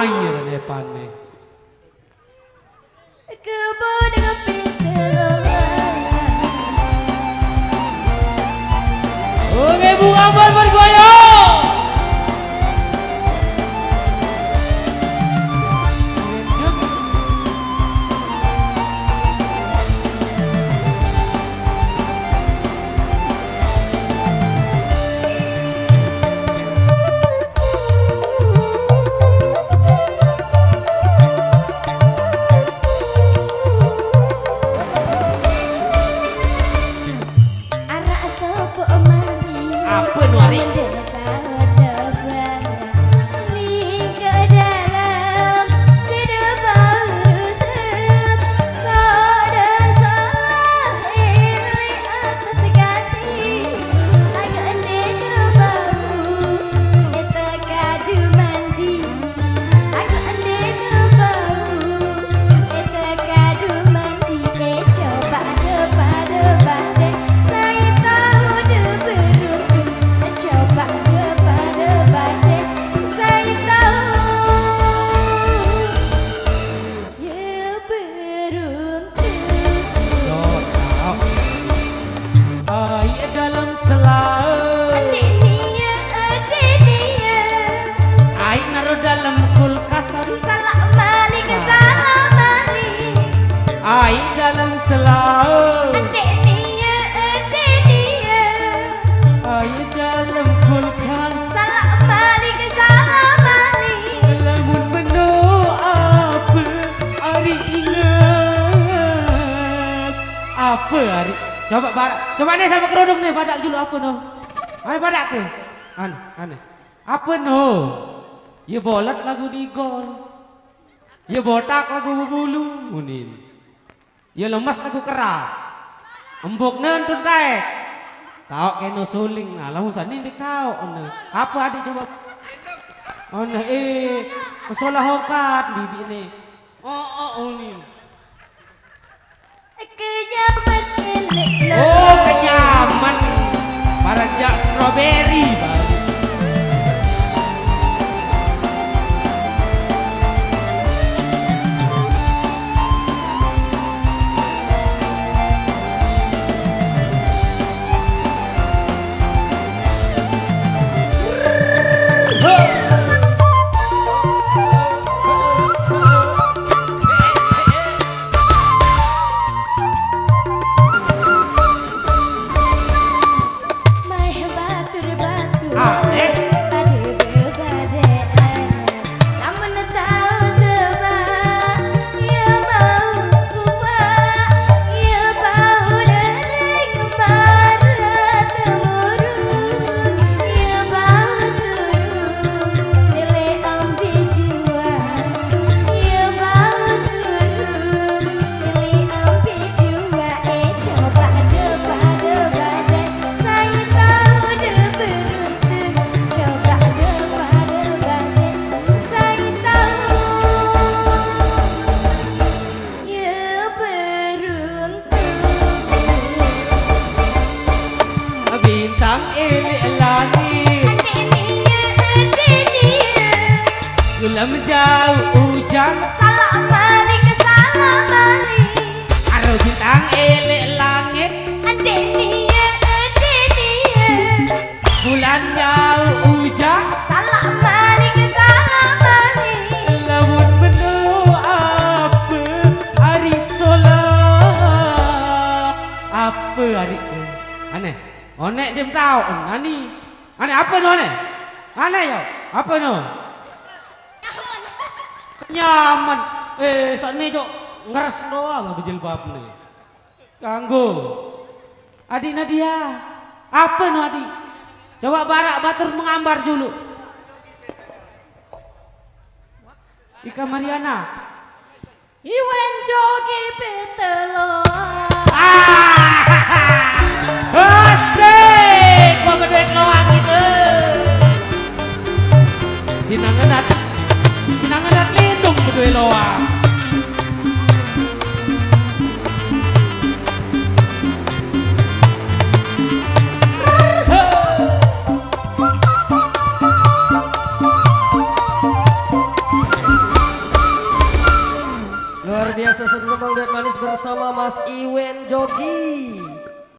air nepane. Kebun pintelongan. Oke bunga bergoyang. Apa nu hari? Ai dalam selalu Adik dia ai dalam kulkas salah balik lamun menu apa hari ingat apa hari coba barak coba nih sama kerudung nih badak dulu apa no aneh badak ke aneh apa no ya bolat lagu di gol ya botak lagu bulu unin ya lemas lagu keras embok nentun taek kau kena suling nah lalu sani di kau apa adik coba kesolah hokat bibi ini unin kenyaman para jak strawberry Gulam jauh hujan salah balik Aro bintang elek langit adik dia Bulan jauh hujan salah balik lamun penuh apa hari solah apa hari aneh onek dem tahu nani aneh apa no aneh yo apa no nyaman saat ini cok ngeres doang berjilbab nih kanggo adik Nadia apa no adik coba barak batur mengambar dulu Ika Mariana Iwan jogi petelo asik bapak dek loang itu sinangan dat lindung berdua loang Ih.